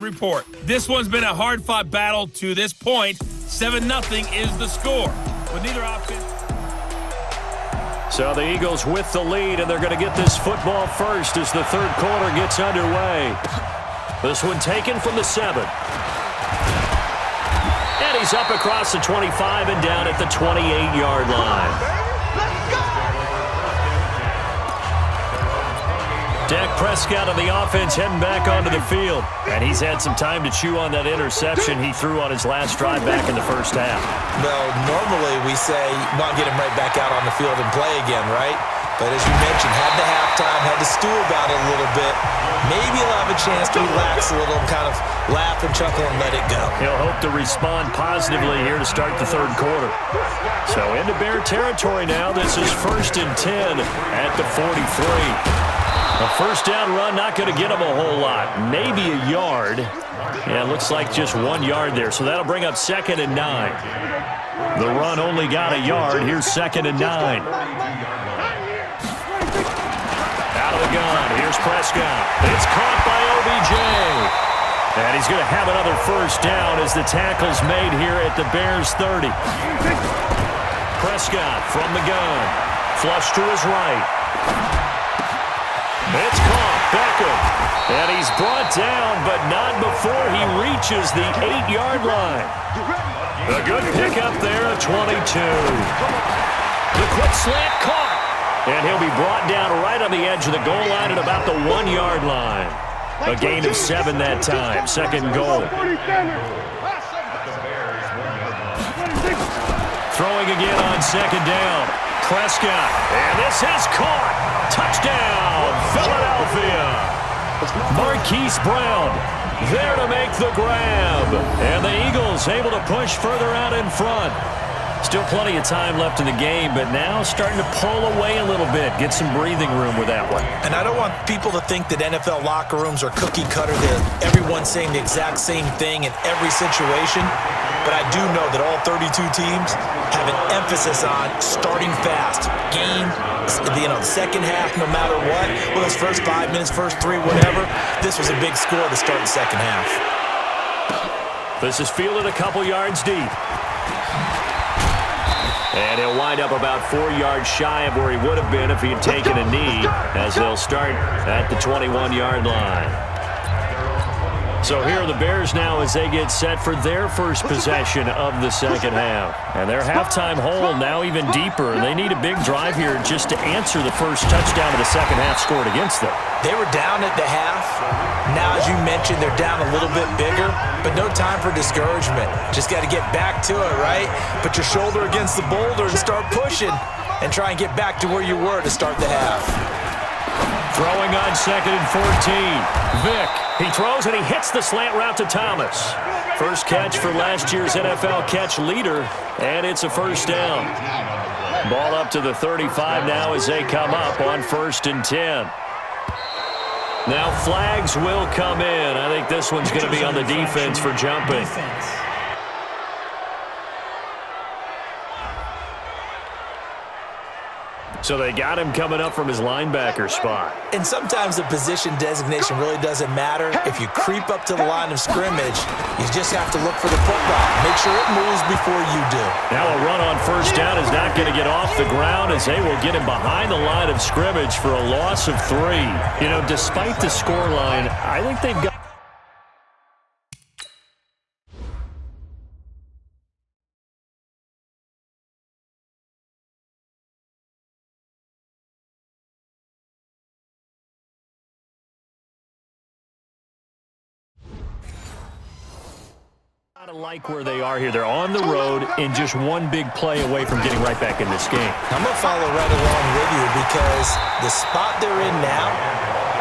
Report. This one's been a hard-fought battle to this point. 7-0 is the score. With neither offense. So the Eagles with the lead, and they're going to get this football first as the third quarter gets underway. This one taken from the 7. And he's up across the 25 and down at the 28-yard line. Dak Prescott on the offense heading back onto the field. And he's had some time to chew on that interception he threw on his last drive back in the first half. Well, normally we say, well, get him right back out on the field and play again, right? But as you mentioned, had the halftime, had to stew about it a little bit. Maybe he'll have a chance to relax a little and kind of laugh and chuckle and let it go. He'll hope to respond positively here to start the third quarter. So into Bear territory now. This is 1st and 10 at the 43. A first down run, not going to get him a whole lot. Maybe a yard. Yeah, it looks like just 1 yard there. So that'll bring up 2nd and 9. The run only got a yard. Here's 2nd and 9. Out of the gun. Here's Prescott. It's caught by OBJ. And he's going to have another first down as the tackle's made here at the Bears 30. Prescott from the gun. Flush to his right. It's caught. Beckham. And he's brought down, but not before he reaches the 8-yard line. A good pickup there at 22. The quick slant caught. And he'll be brought down right on the edge of the goal line at about the 1-yard line. A gain of 7 that time. 2nd goal. Throwing again on 2nd down. Prescott. And this is caught. Touchdown, Philadelphia. Marquise Brown there to make the grab. And the Eagles able to push further out in front. Still plenty of time left in the game, but now starting to pull away a little bit. Get some breathing room with that one. And I don't want people to think that NFL locker rooms are cookie cutter. They're everyone saying the exact same thing in every situation. But I do know that all 32 teams have an emphasis on starting fast. Game, the second half, no matter what. Well, those first 5 minutes, first 3, whatever. This was a big score to start the second half. This is fielded a couple yards deep. And he'll wind up about 4 yards shy of where he would have been if he had taken a knee, as they'll start at the 21-yard line. So here are the Bears now as they get set for their first possession of the second half. And their halftime hole now even deeper. They need a big drive here just to answer the first touchdown of the second half scored against them. They were down at the half. Now, as you mentioned, they're down a little bit bigger, but no time for discouragement. Just got to get back to it, right? Put your shoulder against the boulder and start pushing and try and get back to where you were to start the half. Throwing on 2nd and 14. Vick. He throws and he hits the slant route to Thomas. First catch for last year's NFL catch leader, and it's a first down. Ball up to the 35 now as they come up on 1st and 10. Now flags will come in. I think this one's going to be on the defense for jumping. So they got him coming up from his linebacker spot. And sometimes the position designation really doesn't matter. If you creep up to the line of scrimmage, you just have to look for the football. Make sure it moves before you do. Now a run on first down is not going to get off the ground as they will get him behind the line of scrimmage for a loss of 3. You know, despite the scoreline, I think they've got to like where they are here. They're on the road and just one big play away from getting right back in this game. I'm going to follow right along with you because the spot they're in now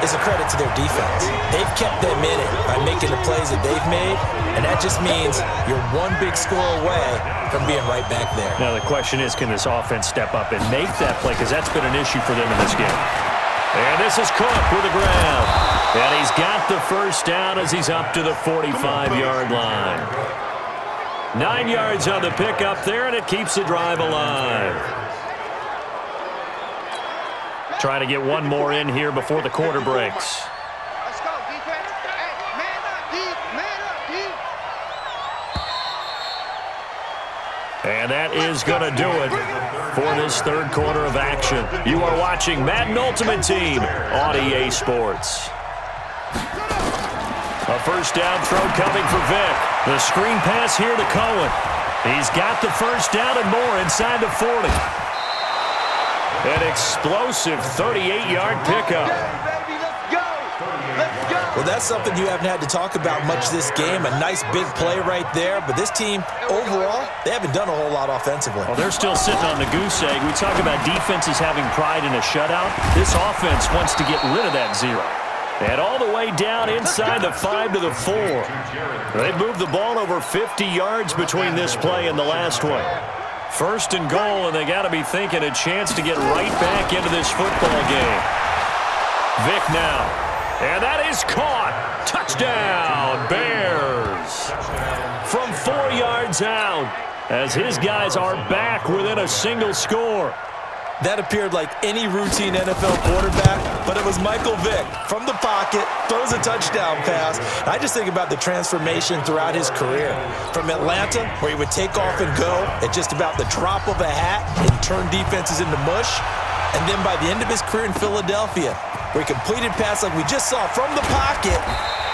is a credit to their defense. They've kept them in it by making the plays that they've made, and that just means you're one big score away from being right back there. Now the question is, can this offense step up and make that play? Because that's been an issue for them in this game. And this is Cook with a grab. And he's got the first down as he's up to the 45-yard line. 9 yards on the pickup there, and it keeps the drive alive. Trying to get one more in here before the quarter breaks. Let's go, defense. Hey, man up, And that is going to do it for this third quarter of action. You are watching Madden Ultimate Team on EA Sports. A first down throw coming for Vic. The screen pass here to Cohen. He's got the first down and more inside the 40. An explosive 38-yard pickup. Well, that's something you haven't had to talk about much this game. A nice big play right there. But this team, overall, they haven't done a whole lot offensively. Well, they're still sitting on the goose egg. We talk about defenses having pride in a shutout. This offense wants to get rid of that zero. And all the way down inside the 5 to the 4. They moved the ball over 50 yards between this play and the last one. First and goal, and they got to be thinking a chance to get right back into this football game. Vic now. And that is caught. Touchdown, Bears. From 4 yards out, as his guys are back within a single score. That appeared like any routine NFL quarterback, but it was Michael Vick from the pocket, throws a touchdown pass. I just think about the transformation throughout his career. From Atlanta, where he would take off and go at just about the drop of a hat and turn defenses into mush. And then by the end of his career in Philadelphia, where he completed pass like we just saw from the pocket,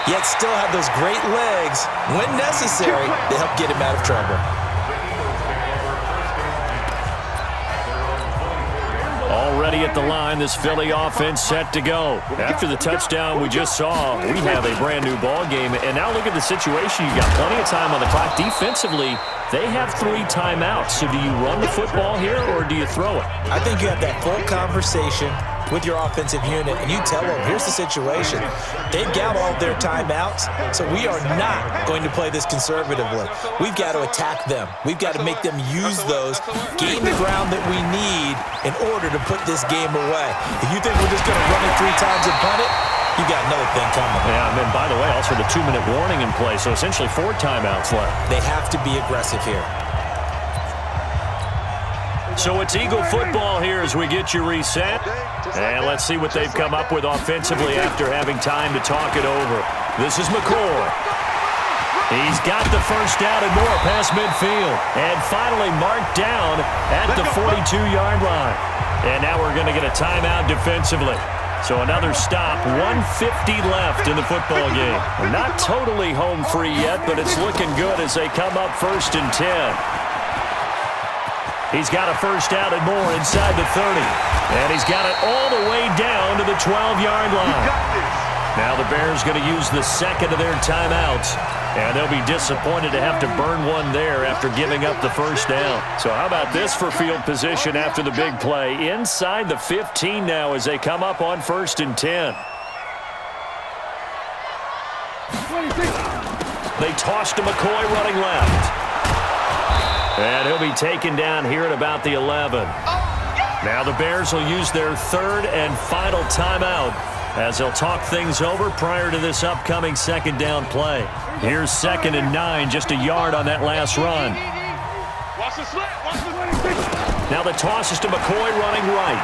yet still had those great legs, when necessary, to help get him out of trouble. Already at the line, this Philly offense set to go. After the touchdown we just saw, we have a brand-new ball game. And now look at the situation. You got plenty of time on the clock. Defensively, they have 3 timeouts. So do you run the football here or do you throw it? I think you have that full conversation with your offensive unit, and you tell them, here's the situation. They've got all of their timeouts, so we are not going to play this conservatively. We've got to attack them. We've got to make them use those, gain the ground that we need in order to put this game away. If you think we're just going to run it 3 times and punt it, you got another thing coming. Yeah, and then, by the way, also the 2-minute warning in play, so essentially 4 timeouts left. They have to be aggressive here. So it's Eagle football here as we get you reset. And let's see what they've come up with offensively after having time to talk it over. This is McCoy. He's got the first down and more past midfield. And finally marked down at the 42-yard line. And now we're going to get a timeout defensively. So another stop, 1:50 left in the football game. We're not totally home free yet, but it's looking good as they come up 1st and 10. He's got a first down and more inside the 30. And he's got it all the way down to the 12-yard line. Now the Bears going to use the second of their timeouts. And they'll be disappointed to have to burn one there after giving up the first down. So how about this for field position after the big play? Inside the 15 now as they come up on 1st and 10. They toss to McCoy running left. And he'll be taken down here at about the 11. Now the Bears will use their 3rd and final timeout as they'll talk things over prior to this upcoming 2nd down play. Here's 2nd and 9, just a yard on that last run. Now the toss is to McCoy running right.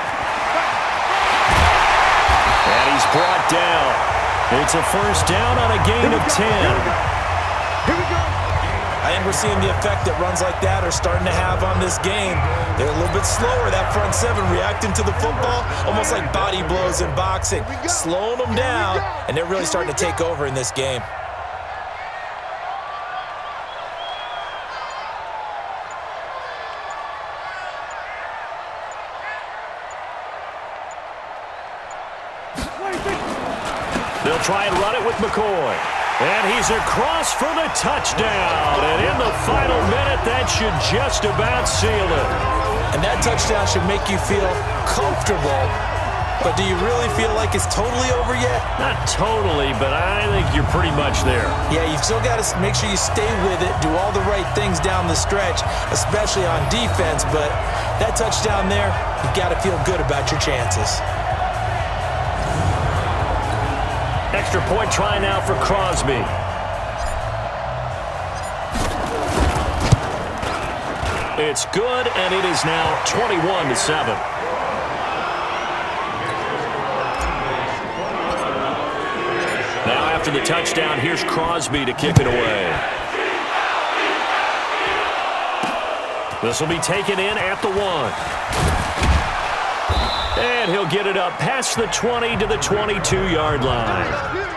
And he's brought down. It's a first down on a gain of 10. Here we go. I think we're seeing the effect that runs like that are starting to have on this game. They're a little bit slower, that front 7, reacting to the football, almost like body blows in boxing, slowing them down, and they're really starting to take over in this game. They'll try and run it with McCoy. And he's across for the touchdown. And in the final minute, that should just about seal it. And that touchdown should make you feel comfortable. But do you really feel like it's totally over yet? Not totally, but I think you're pretty much there. Yeah, you've still got to make sure you stay with it, do all the right things down the stretch, especially on defense. But that touchdown there, you've got to feel good about your chances. Extra point try now for Crosby. It's good, and it is now 21-7. Now after the touchdown, here's Crosby to kick it away. This will be taken in at the 1. And he'll get it up past the 20 to the 22-yard line.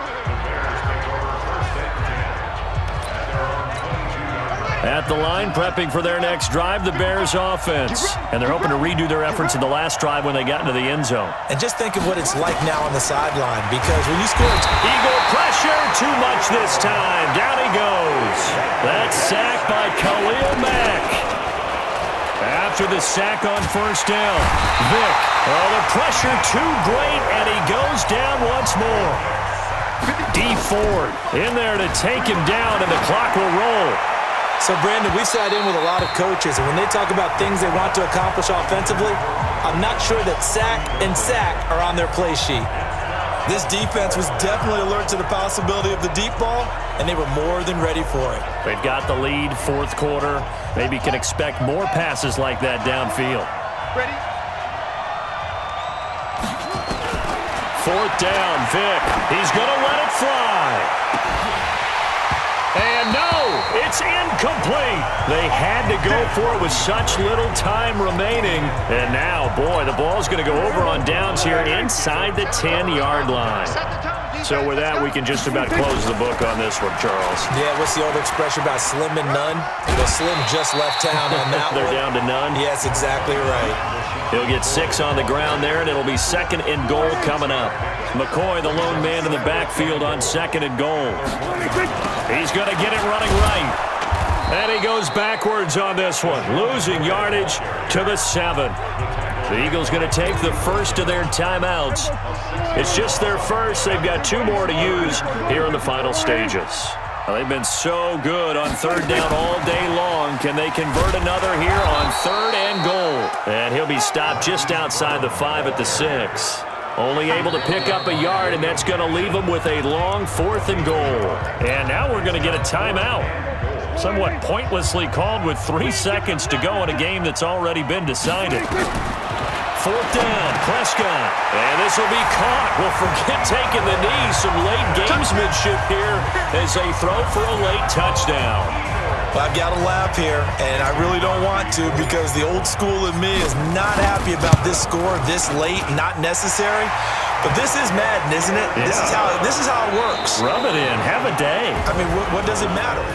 At the line, prepping for their next drive, the Bears offense. And they're hoping to redo their efforts in the last drive when they got into the end zone. And just think of what it's like now on the sideline, because when you score... Eagle pressure, too much this time. Down he goes. That's sacked by Khalil Mack. After the sack on first down, Vick. Oh, the pressure too great, and he goes down once more. D. Ford in there to take him down, and the clock will roll. So, Brandon, we sat in with a lot of coaches, and when they talk about things they want to accomplish offensively, I'm not sure that sack and sack are on their play sheet. This defense was definitely alert to the possibility of the deep ball, and they were more than ready for it. They've got the lead, fourth quarter. Maybe can expect more passes like that downfield. Ready? Fourth down, Vick. He's going to let it fly. And no, it's incomplete. They had to go for it with such little time remaining. And now, boy, the ball's going to go over on downs here inside the 10-yard line. So with that, we can just about close the book on this one, Charles. Yeah, what's the old expression about slim and none? Well, Slim just left town on that They're one. down to none? Yes, exactly right. He'll get 6 on the ground there, and it'll be second and goal coming up. McCoy, the lone man in the backfield on second and goal. He's going to get it running right. And he goes backwards on this one, losing yardage to the 7. The Eagles going to take the first of their timeouts. It's just their first. They've got 2 more to use here in the final stages. Well, they've been so good on third down all day long. Can they convert another here on third and goal? And he'll be stopped just outside the 5 at the 6. Only able to pick up a yard, and that's going to leave him with a long 4th and goal. And now we're going to get a timeout. Somewhat pointlessly called with 3 seconds to go in a game that's already been decided. 4th down, Prescott. And this will be caught. Well, forget taking the knee. Some late gamesmanship here as they throw for a late touchdown. Well, I've got to laugh here, and I really don't want to, because the old school in me is not happy about this score this late, not necessary. But this is Madden, isn't it? Yeah. This is how it works. Rub it in. Have a day. I mean, what does it matter?